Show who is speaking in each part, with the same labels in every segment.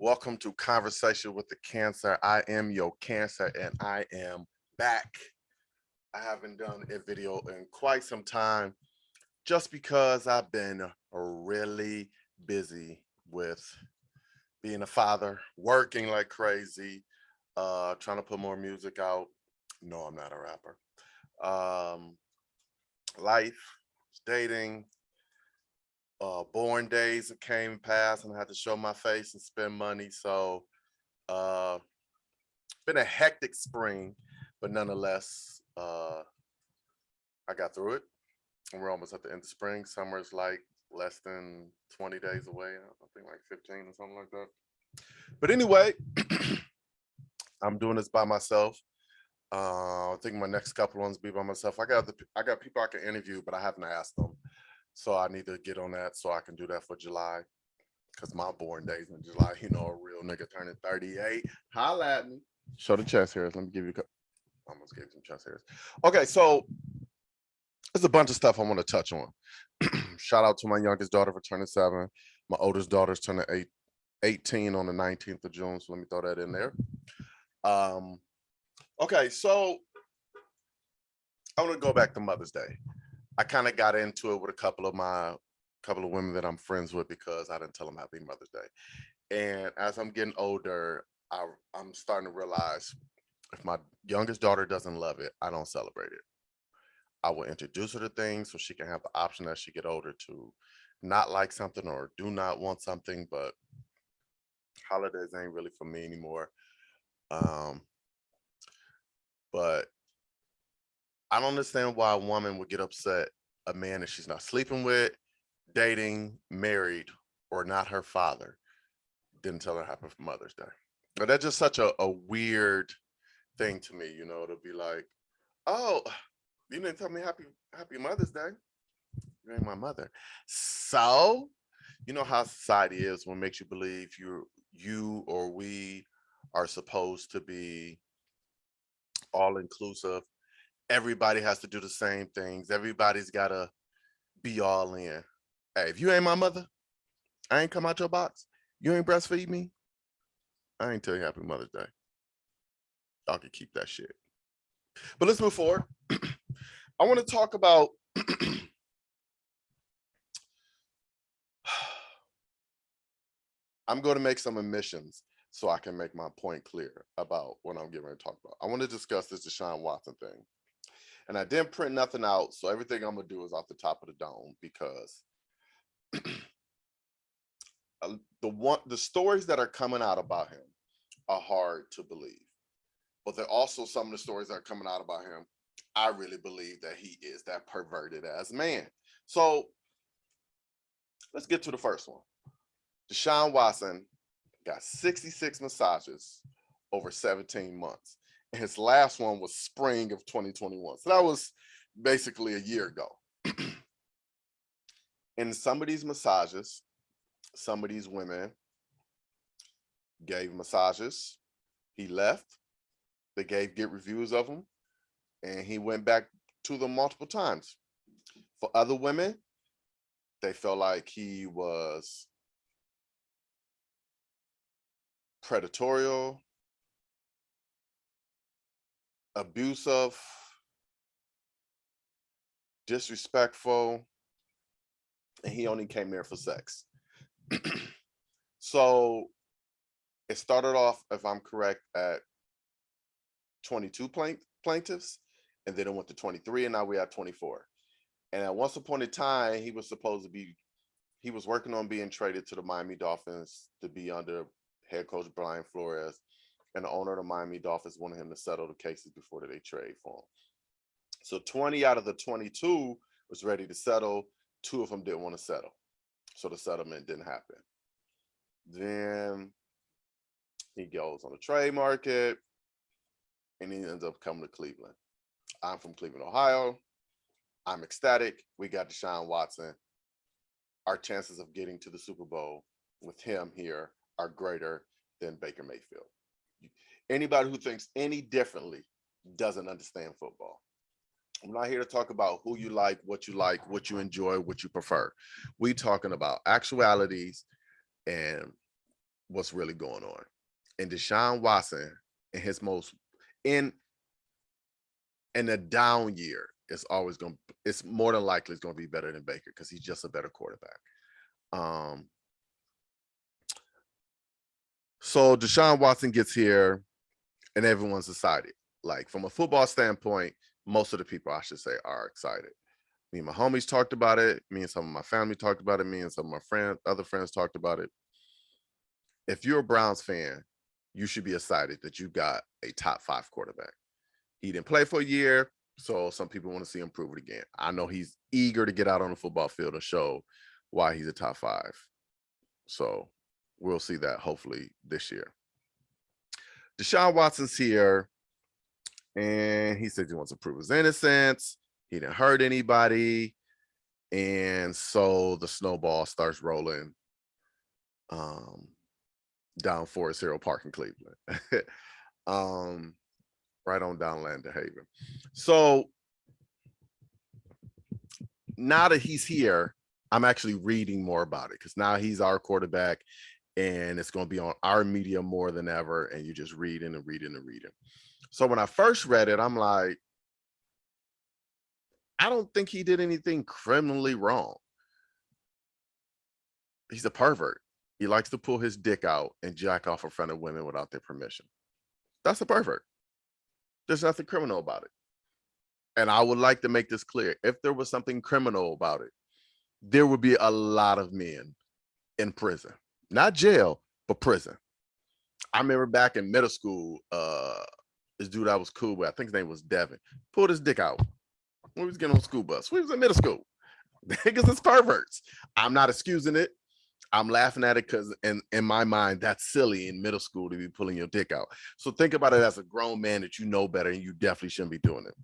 Speaker 1: Welcome to Conversation with the Cancer. I am your Cancer and I am back. I haven't done a video in quite some time just because I've been really busy with being a father, working like crazy, trying to put more music out. No, I'm not a rapper. Um, Life, dating, born days that came and passed, and I had to show my face and spend money. So uh been a hectic spring, but nonetheless, I got through it. And we're almost at the end of spring. Summer's like less than 20 days away. I think like 15 or something like that. But anyway, I'm doing this by myself. I think my next couple ones be by myself. I got people I can interview, but I haven't asked them. So I need to get on that so I can do that for July. Because my born days in July, you know, a real nigga turning 38. Holla at me. Show the chest hairs. Let me give you almost gave you some chest hairs. Okay, so there's a bunch of stuff I want to touch on. Shout out to my youngest daughter for turning 7. My oldest daughter's turning 18 on the 19th of June. So let me throw that in there. Okay, so I want to go back to Mother's Day. I kind of got into it with a couple of women that I'm friends with because I didn't tell them Happy Mother's Day. And as I'm getting older, I'm starting to realize if my youngest daughter doesn't love it, I don't celebrate it. I will introduce her to things so she can have the option as she get older to not like something or do not want something. But holidays ain't really for me anymore. Um, but I don't understand why a woman would get upset a man that she's not sleeping with, dating, married, or not her father didn't tell her Happy Mother's Day. But that's just such a weird thing to me, you know, to be like, oh, you didn't tell me Happy Mother's Day. You ain't my mother. So, you know how society is when it makes you believe you or we are supposed to be all inclusive. Everybody has to do the same things. Everybody's gotta be all in. Hey, if you ain't my mother, I ain't come out your box. You ain't breastfeed me. I ain't tell you Happy Mother's Day. Y'all can keep that shit. But let's move forward. I want to talk about I'm going to make some admissions so I can make my point clear about what I'm getting ready to talk about. I want to discuss this Deshaun Watson thing. And I didn't print nothing out, so everything I'm going to do is off the top of the dome because the stories that are coming out about him are hard to believe. But they're also some of the stories that are coming out about him. I really believe that he is that perverted ass man. So let's get to the first one. Deshaun Watson got 66 massages over 17 months. And his last one was spring of 2021. So that was basically a year ago. In some of these massages, some of these women gave massages. He left. They gave good reviews of him. And he went back to them multiple times. For other women, they felt like he was predatorial, abusive, disrespectful, and he only came there for sex. So it started off, if I'm correct, at 22 plaintiffs, and then it went to 23, and now we're at 24. And at once upon a time, he was working on being traded to the Miami Dolphins to be under head coach Brian Flores, and the owner of the Miami Dolphins wanted him to settle the cases before they trade for him. So 20 out of the 22 was ready to settle. 2 of them didn't want to settle. So the settlement didn't happen. Then he goes on the trade market and he ends up coming to Cleveland. I'm from Cleveland, Ohio. I'm ecstatic. We got Deshaun Watson. Our chances of getting to the Super Bowl with him here are greater than Baker Mayfield. Anybody who thinks any differently doesn't understand football. I'm not here to talk about who you like, what you enjoy, what you prefer. We talking about actualities and what's really going on. And Deshaun Watson in his most in a down year is always going to, it's more than likely it's going to be better than Baker because he's just a better quarterback. So Deshaun Watson gets here and everyone's excited. Like from a football standpoint, most of the people, I should say, are excited. Me and my homies talked about it. Me and some of my family talked about it. Me and some of my other friends talked about it. If you're a Browns fan, you should be excited that you got a top 5 quarterback. He didn't play for a year, so some people want to see him prove it again. I know he's eager to get out on the football field and show why he's a top 5. So we'll see that hopefully this year. Deshaun Watson's here, and he said he wants to prove his innocence. He didn't hurt anybody. And so the snowball starts rolling down Forest Hill Park in Cleveland. Right on down Lander Haven. So now that he's here, I'm actually reading more about it because now he's our quarterback and it's going to be on our media more than ever. And you just reading and reading and reading. So when I first read it, I'm like, I don't think he did anything criminally wrong. He's a pervert. He likes to pull his dick out and jack off in front of women without their permission. That's a pervert. There's nothing criminal about it. And I would like to make this clear. If there was something criminal about it, there would be a lot of men in prison. Not jail, but prison. I remember back in middle school, this dude I was cool with, I think his name was Devin, pulled his dick out when we was getting on the school bus. We was in middle school. Because it's perverts. I'm not excusing it. I'm laughing at it because in my mind, that's silly in middle school to be pulling your dick out. So think about it as a grown man that you know better and you definitely shouldn't be doing it.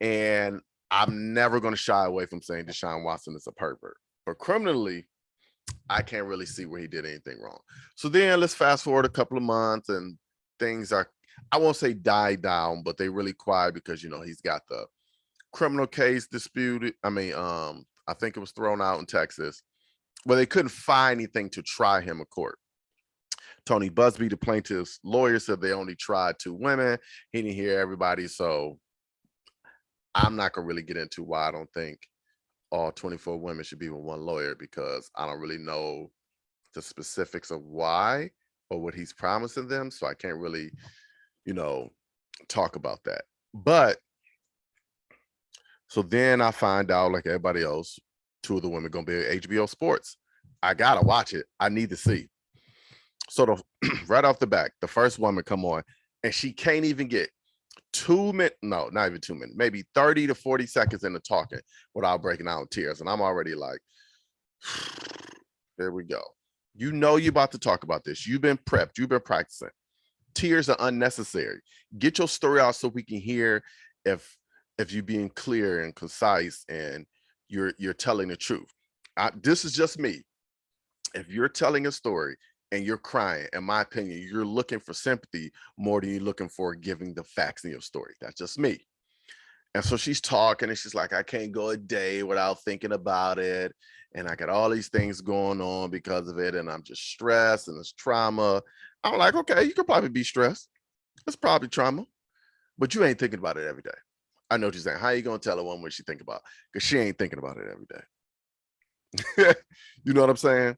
Speaker 1: And I'm never going to shy away from saying Deshaun Watson is a pervert. But criminally, I can't really see where he did anything wrong. So then let's fast forward a couple of months and things are, I won't say die down, but they really quiet because, you know, he's got the criminal case disputed. I think it was thrown out in Texas where they couldn't find anything to try him in court. Tony Busby, the plaintiff's lawyer, said they only tried 2 women. He didn't hear everybody. So I'm not going to really get into why I don't think all 24 women should be with one lawyer because I don't really know the specifics of why or what he's promising them. So I can't really, talk about that. But so then I find out, like everybody else, 2 of the women going to be at HBO Sports. I got to watch it. I need to see. So right off the back, the first woman come on and she can't even get 2 minutes. No, not even 2 minutes, maybe 30 to 40 seconds into talking without breaking out in tears. And I'm already like, there we go. You know you're about to talk about this. You've been prepped. You've been practicing. Tears are unnecessary. Get your story out so we can hear if you're being clear and concise and you're telling the truth. This is just me. If you're telling a story and you're crying, in my opinion, you're looking for sympathy more than you're looking for giving the facts in your story. That's just me. And so she's talking and she's like, I can't go a day without thinking about it. And I got all these things going on because of it. And I'm just stressed and it's trauma. I'm like, okay, you could probably be stressed. It's probably trauma, but you ain't thinking about it every day. I know what you're saying. How are you going to tell a woman what she think about? Because she ain't thinking about it every day. You know what I'm saying?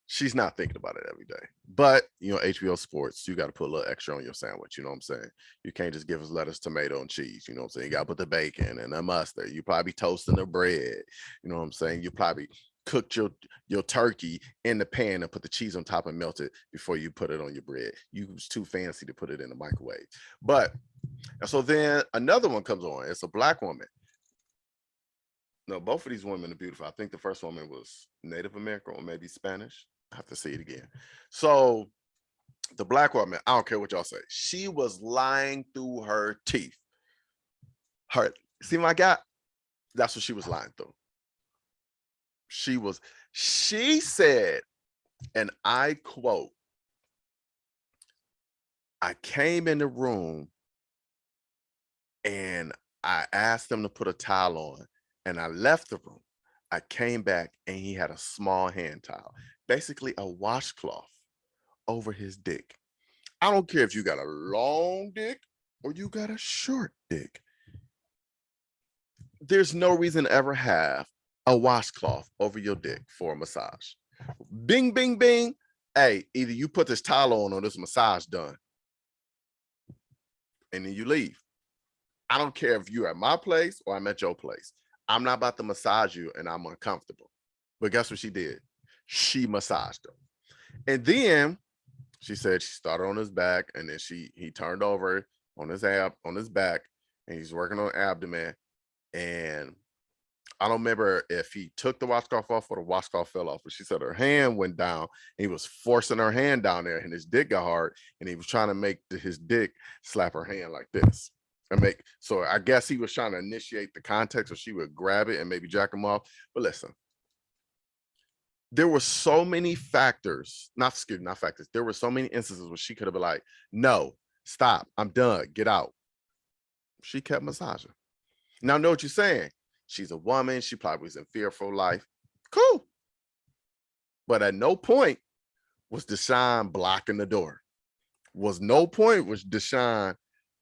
Speaker 1: She's not thinking about it every day. But, HBO Sports, you got to put a little extra on your sandwich. You know what I'm saying? You can't just give us lettuce, tomato, and cheese. You know what I'm saying? You got to put the bacon and the mustard. You probably toasting the bread. You know what I'm saying? You probably cooked your turkey in the pan and put the cheese on top and melt it before you put it on your bread. You was too fancy to put it in the microwave. But, and so then another one comes on. It's a Black woman. No, both of these women are beautiful. I think the first woman was Native American or maybe Spanish. I have to see it again. So the Black woman, I don't care what y'all say. She was lying through her teeth. See my guy? That's what she was lying through. She said, and I quote, I came in the room and I asked him to put a towel on and I left the room. I came back and he had a small hand towel. basically a washcloth over his dick. I don't care if you got a long dick or you got a short dick. There's no reason to ever have a washcloth over your dick for a massage. Bing, bing, bing. Hey, either you put this towel on or this massage done. And then you leave. I don't care if you're at my place or I'm at your place. I'm not about to massage you and I'm uncomfortable. But guess what she did? She massaged him. And then she said she started on his back, and then he turned over on his back, and he's working on abdomen. And I don't remember if he took the washcloth off or the washcloth fell off, but she said her hand went down, and he was forcing her hand down there, and his dick got hard, and he was trying to make his dick slap her hand like this. So I guess he was trying to initiate the contact so she would grab it and maybe jack him off. But listen, there were so many factors, not factors. There were so many instances where she could have been like, no, stop, I'm done, get out. She kept massaging. Now, know what you're saying. She's a woman. She probably was in fear for life. Cool. But at no point was Deshaun blocking the door. Was Deshaun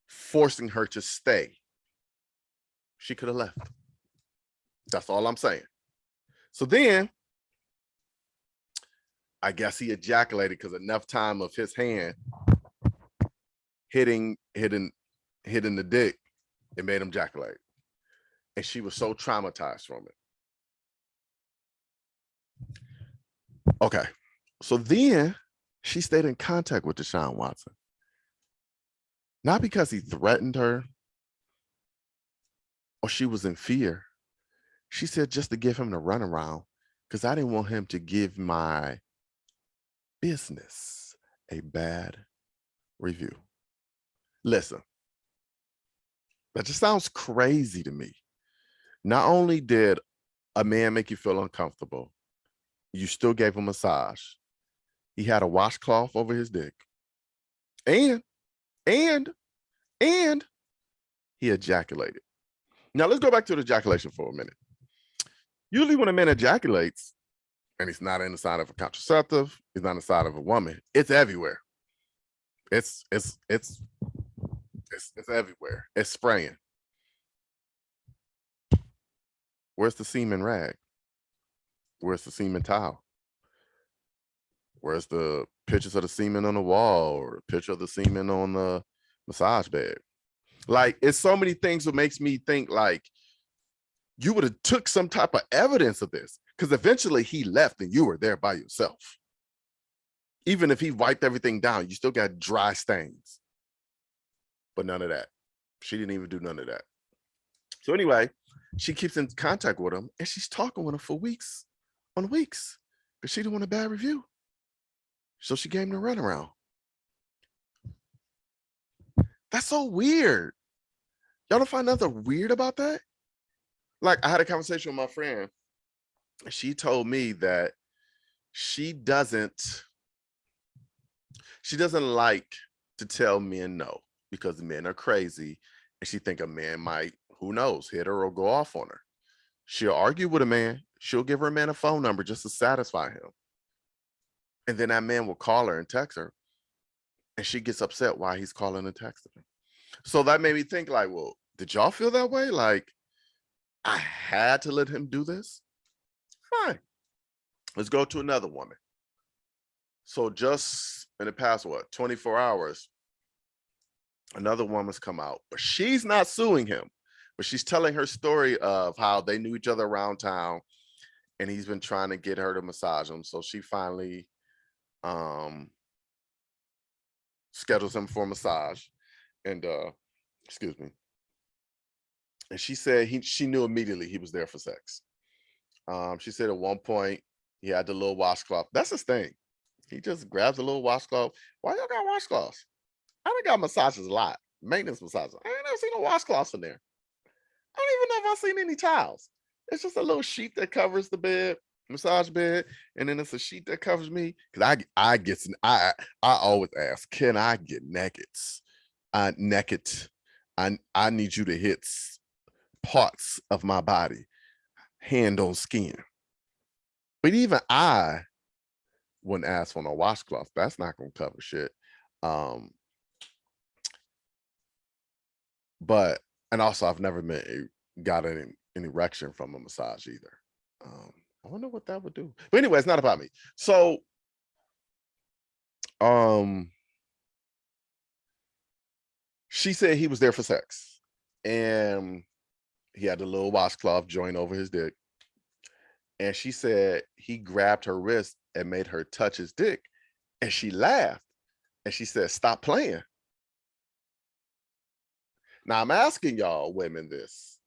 Speaker 1: forcing her to stay. She could have left. That's all I'm saying. So then, I guess he ejaculated because enough time of his hand hitting the dick, it made him ejaculate. And she was so traumatized from it. Okay. So then she stayed in contact with Deshaun Watson. Not because he threatened her or she was in fear. She said just to give him the runaround because I didn't want him to give my business a bad review. Listen, that just sounds crazy to me. Not only did a man make you feel uncomfortable, you still gave him a massage. He had a washcloth over his dick. And he ejaculated. Now let's go back to the ejaculation for a minute. Usually when a man ejaculates, and he's not inside of a contraceptive, he's not inside of a woman, it's everywhere. It's everywhere. It's spraying. Where's the semen rag? Where's the semen towel? Where's the pictures of the semen on the wall or a picture of the semen on the massage bed? Like, it's so many things that makes me think like you would have took some type of evidence of this, because eventually he left and you were there by yourself. Even if he wiped everything down, you still got dry stains. But none of that. She didn't even do none of that. So anyway, she keeps in contact with him and she's talking with him for weeks on weeks because she didn't want a bad review. So she gave him the runaround. That's so weird. Y'all don't find nothing weird about that? Like, I had a conversation with my friend. She told me that she doesn't like to tell men no because men are crazy, and she think a man might, who knows, hit her or go off on her. She'll argue with a man. She'll give her man a phone number just to satisfy him. And then that man will call her and text her. And she gets upset why he's calling and texting her. So that made me think like, well, did y'all feel that way? Like, I had to let him do this? Fine. Let's go to another woman. So just in the past, 24 hours, another woman's come out, but she's not suing him, but she's telling her story of how they knew each other around town and he's been trying to get her to massage him. So she finally schedules him for a massage, and excuse me. And she said she knew immediately he was there for sex. She said at one point he had the little washcloth. That's his thing. He just grabs a little washcloth. Why y'all got washcloths? I done got massages a lot. Maintenance massages. I ain't never seen no washcloths in there. I don't even know if I've seen any towels. It's just a little sheet that covers the bed, massage bed, and then it's a sheet that covers me. Cause I always ask, can I get naked? Naked. I need you to hit parts of my body, hand on skin. But even I wouldn't ask for no washcloth. That's not gonna cover shit. Um, but and also I've never got an erection from a massage either. I wonder what that would do. But anyway, it's not about me. So um she said he was there for sex and he had a little washcloth joint over his dick. And she said he grabbed her wrist and made her touch his dick. And she laughed. And she said, "Stop playing." Now I'm asking y'all women this.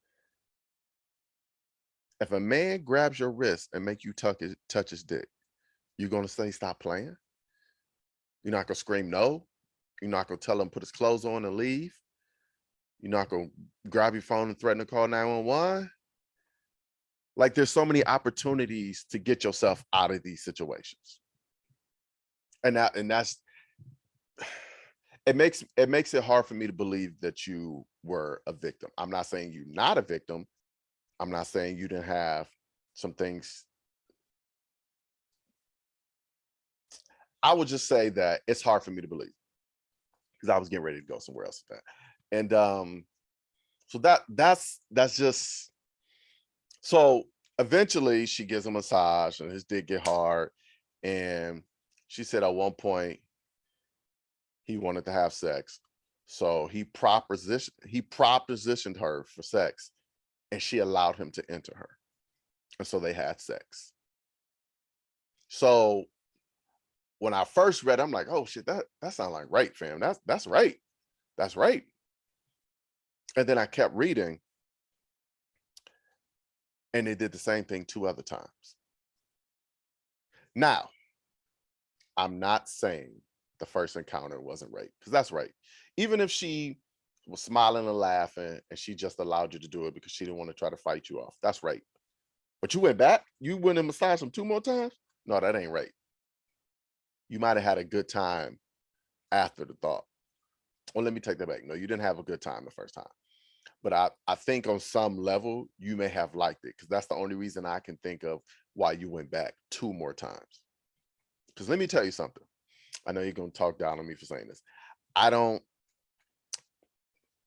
Speaker 1: If a man grabs your wrist and make you touch his dick, you're gonna say stop playing? You're not gonna scream no? You're not gonna tell him put his clothes on and leave? You're not gonna grab your phone and threaten to call 911? Like there's so many opportunities to get yourself out of these situations. That's it makes it hard for me to believe that you were a victim. I'm not saying you're not a victim. I'm not saying you didn't have some things. I would just say that it's hard for me to believe because I was getting ready to go somewhere else with that. And so that's just so eventually she gives him a massage and his dick get hard. And she said at one point he wanted to have sex. So he propositioned her for sex and she allowed him to enter her. And so they had sex. So when I first read, I'm like, oh shit, that sounds like rape, fam. That's rape. That's rape. And then I kept reading and they did the same thing 2 other times. Now, I'm not saying the first encounter wasn't rape, because that's rape. Even if she was smiling and laughing and she just allowed you to do it because she didn't want to try to fight you off, that's rape. But you went back, you went and massaged him 2 more times? No, that ain't rape. You might have had a good time after the thought. Well, let me take that back. No, you didn't have a good time the first time. But I think on some level, you may have liked it because that's the only reason I can think of why you went back 2 more times. Because let me tell you something. I know you're going to talk down on me for saying this.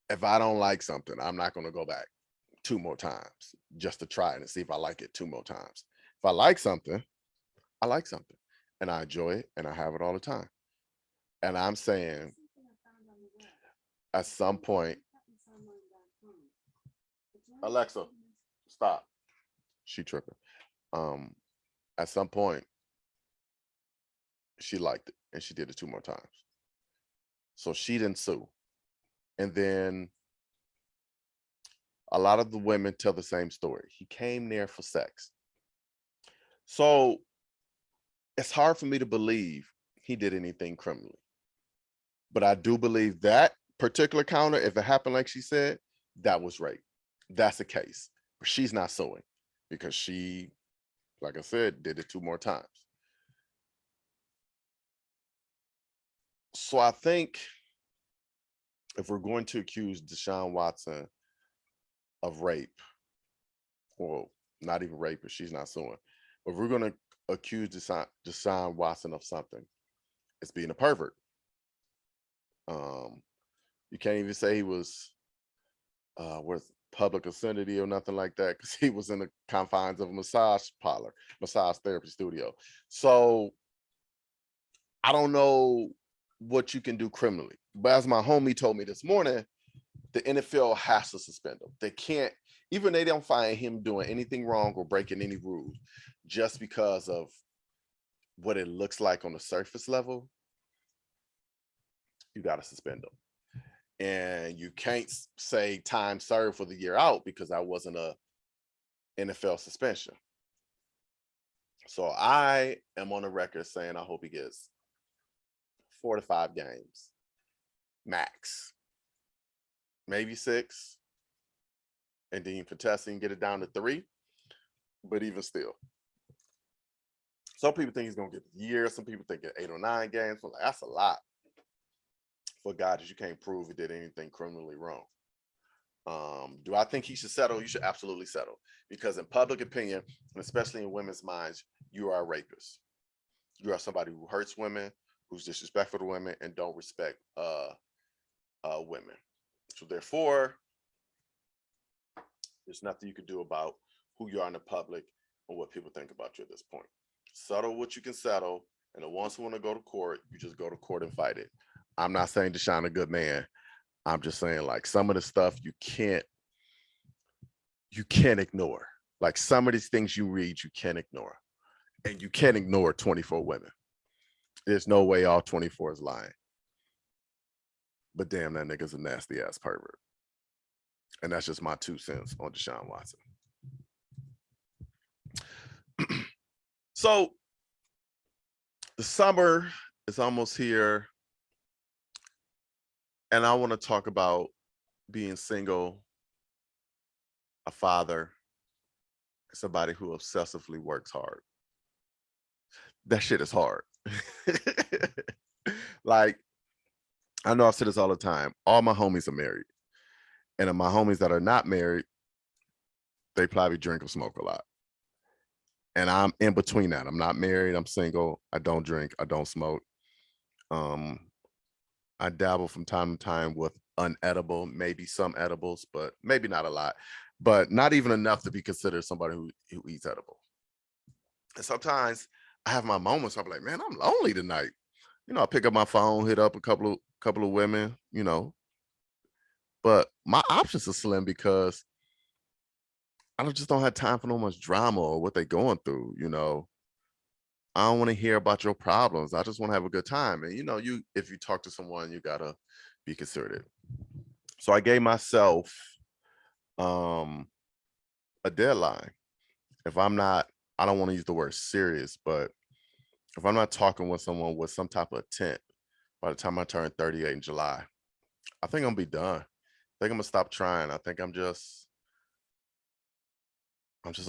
Speaker 1: If I don't like something, I'm not going to go back 2 more times just to try it and see if I like it 2 more times. If I like something, I like something and I enjoy it and I have it all the time. And I'm saying at some point, Alexa, stop. She tripping. At some point, she liked it and she did it 2 more times. So she didn't sue. And then a lot of the women tell the same story. He came there for sex. So it's hard for me to believe he did anything criminally. But I do believe that particular counter, if it happened like she said, that was rape. That's the case. But she's not suing because she, like I said, did it 2 more times. So I think if we're going to accuse Deshaun Watson of rape, well, not even rape, but she's not suing, but if we're going to accuse Deshaun Watson of something, it's being a pervert. You can't even say he was with public obscenity or nothing like that because he was in the confines of a massage parlor, massage therapy studio. So I don't know what you can do criminally, but as my homie told me this morning, the NFL has to suspend him. They can't, even they don't find him doing anything wrong or breaking any rules, just because of what it looks like on the surface level. You got to suspend him. And you can't say time served for the year out because that wasn't a NFL suspension. So I am on the record saying I hope he gets 4 to 5 games max, maybe 6, and then for testing get it down to 3. But even still, some people think he's gonna get the year. Some people think 8 or 9 games. But like, that's a lot for a guy that you can't prove he did anything criminally wrong. Do I think he should settle? You should absolutely settle, because in public opinion, and especially in women's minds, you are a rapist. You are somebody who hurts women, who's disrespectful to women, and don't respect women. So therefore, there's nothing you can do about who you are in the public and what people think about you at this point. Settle what you can settle, and the ones who want to go to court, you just go to court and fight it. I'm not saying Deshaun a good man. I'm just saying like some of the stuff you can't ignore. Like some of these things you read, you can't ignore. And you can't ignore 24 women. There's no way all 24 is lying. But damn, that nigga's a nasty ass pervert. And that's just my 2 cents on Deshaun Watson. So the summer is almost here. And I want to talk about being single, a father, somebody who obsessively works hard. That shit is hard. Like, I know I say this all the time. All my homies are married. And my homies that are not married, they probably drink or smoke a lot. And I'm in between that. I'm not married. I'm single. I don't drink. I don't smoke. I dabble from time to time with unedible, maybe some edibles, but maybe not a lot, but not even enough to be considered somebody who eats edible. And sometimes I have my moments. I'm like, man, I'm lonely tonight. I pick up my phone, hit up a couple of women, but my options are slim because I just don't have time for no much drama or what they're going through. I don't want to hear about your problems. I just want to have a good time. And if you talk to someone, you gotta be considerate. So I gave myself a deadline. If I'm not, I don't want to use the word serious, but if I'm not talking with someone with some type of intent by the time I turn 38 in July, I think I'm gonna be done. I think I'm gonna stop trying. I think I'm just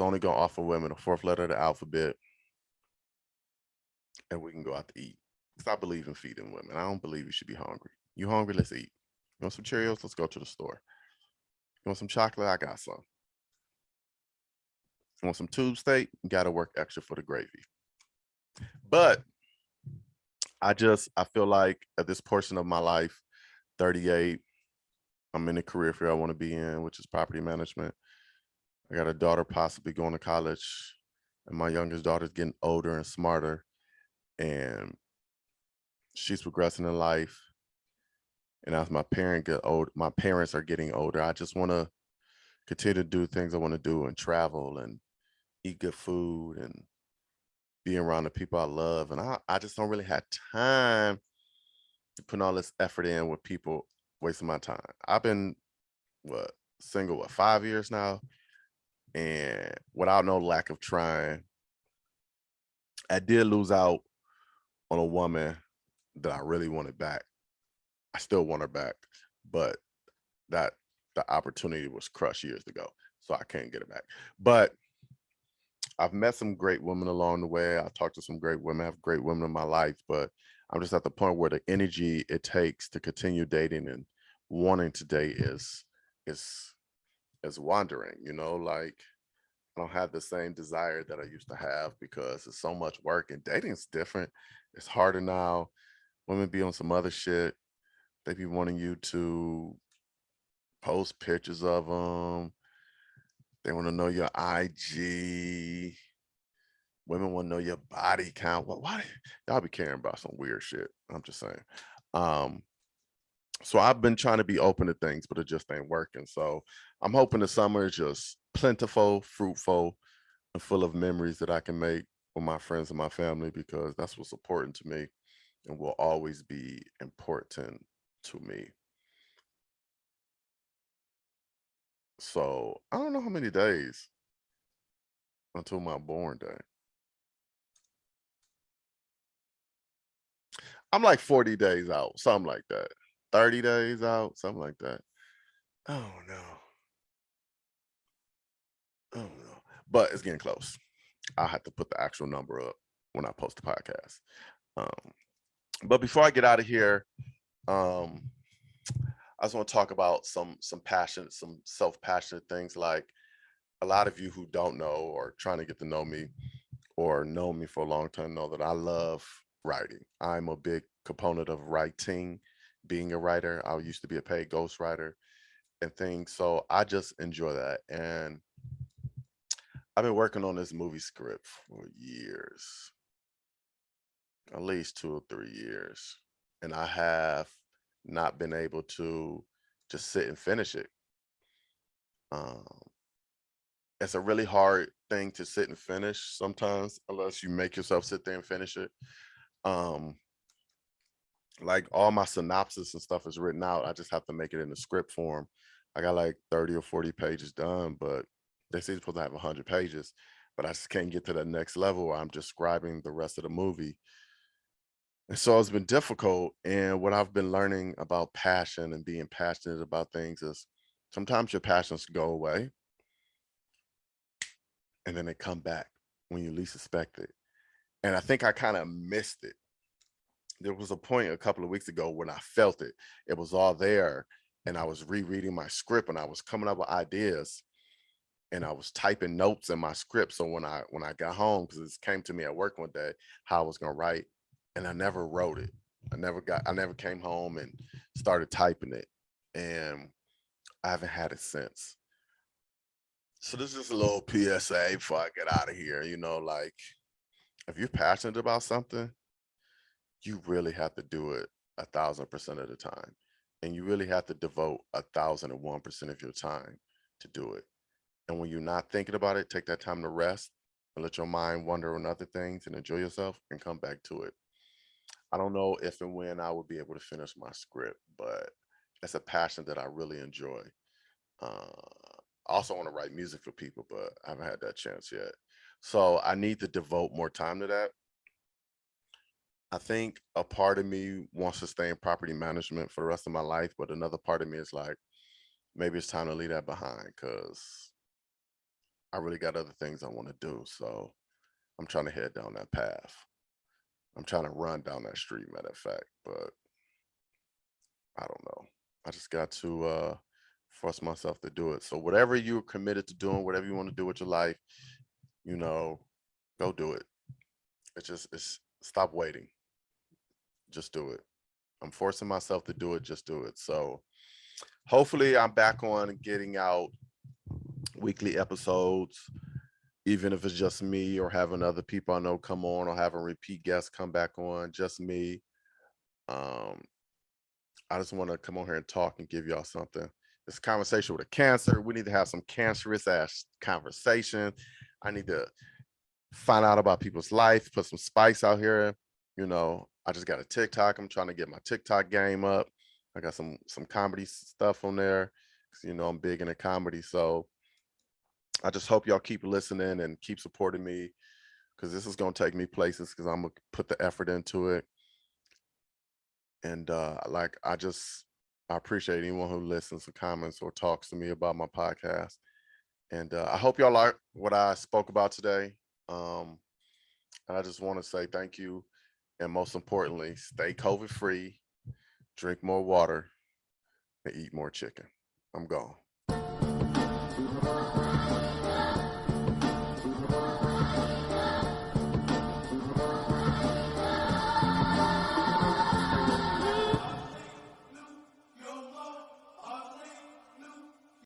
Speaker 1: only gonna offer women the fourth letter of the alphabet, and we can go out to eat. Because I believe in feeding women. I don't believe you should be hungry. You hungry? Let's eat. You want some Cheerios? Let's go to the store. You want some chocolate? I got some. You want some tube steak? You got to work extra for the gravy. But I feel like at this portion of my life, 38, I'm in the career field I want to be in, which is property management. I got a daughter possibly going to college, and my youngest daughter's getting older and smarter, and she's progressing in life. And as my parents are getting older, I just want to continue to do things I want to do and travel and eat good food and be around the people I love. And I just don't really have time to put all this effort in with people wasting my time. I've been single 5 years now, and without no lack of trying, I did lose out on a woman that I really wanted back. I still want her back, but the opportunity was crushed years ago, so I can't get it back. But I've met some great women along the way. I've talked to some great women. I have great women in my life, but I'm just at the point where the energy it takes to continue dating and wanting to date is wandering. Like I don't have the same desire that I used to have because it's so much work, and dating's different. It's harder now. Women be on some other shit. They be wanting you to post pictures of them. They want to know your IG. Women want to know your body count. Why y'all be caring about some weird shit? I'm just saying. So I've been trying to be open to things, but it just ain't working. So I'm hoping the summer is just plentiful, fruitful, and full of memories that I can make with my friends and my family, because that's what's important to me and will always be important to me. So I don't know how many days until my born day. I'm like 40 days out, something like that. 30 days out, something like that. Oh no. Oh no. But it's getting close. I'll have to put the actual number up when I post the podcast. Um, but before I get out of here, I just want to talk about some passionate, some self-passionate things. Like a lot of you who don't know or trying to get to know me, or know me for a long time know that I love writing. I'm a big component of writing, being a writer. I used to be a paid ghostwriter and things. So I just enjoy that. And I've been working on this movie script for years, at least 2 or 3 years. And I have not been able to just sit and finish it. Um, it's a really hard thing to sit and finish sometimes, unless you make yourself sit there and finish it. Um, like all my synopsis and stuff is written out. I just have to make it in the script form. I got like 30 or 40 pages done, but they say it's supposed to have 100 pages, but I just can't get to the next level where I'm describing the rest of the movie. And so it's been difficult. And what I've been learning about passion and being passionate about things is sometimes your passions go away and then they come back when you least expect it. And I think I kind of missed it. There was a point a couple of weeks ago when I felt it. It was all there. And I was rereading my script and I was coming up with ideas and I was typing notes in my script. So when I got home, because it came to me at work one day, how I was gonna write, and I never wrote it. I never came home and started typing it. And I haven't had it since. So this is a little PSA before I get out of here. Like if you're passionate about something, you really have to do it 1,000% of the time. And you really have to devote 1,001% of your time to do it. And when you're not thinking about it, take that time to rest and let your mind wander on other things and enjoy yourself and come back to it. I don't know if and when I will be able to finish my script, but it's a passion that I really enjoy. Uh, I also want to write music for people, but I haven't had that chance yet. So I need to devote more time to that. I think a part of me wants to stay in property management for the rest of my life, but another part of me is like, maybe it's time to leave that behind because I really got other things I want to do. So I'm trying to head down that path. I'm trying to run down that street, matter of fact, but I don't know. I just got to force myself to do it. So whatever you're committed to doing, whatever you want to do with your life, you know, go do it. It's stop waiting. Just do it. I'm forcing myself to do it. Just do it. So hopefully I'm back on getting out weekly episodes, even if it's just me or having other people I know come on or having repeat guests come back on, just me. Um, I just want to come on here and talk and give y'all something. This conversation with a cancer. We need to have some cancerous ass conversation. I need to find out about people's life, put some spice out here. I just got a TikTok. I'm trying to get my TikTok game up. I got some comedy stuff on there because I'm big into comedy. So I just hope y'all keep listening and keep supporting me because this is gonna take me places because I'm gonna put the effort into it. And I appreciate anyone who listens or comments or talks to me about my podcast. And I hope y'all like what I spoke about today. Um, and I just want to say thank you. And most importantly, stay COVID free, drink more water, and eat more chicken. I'm gone.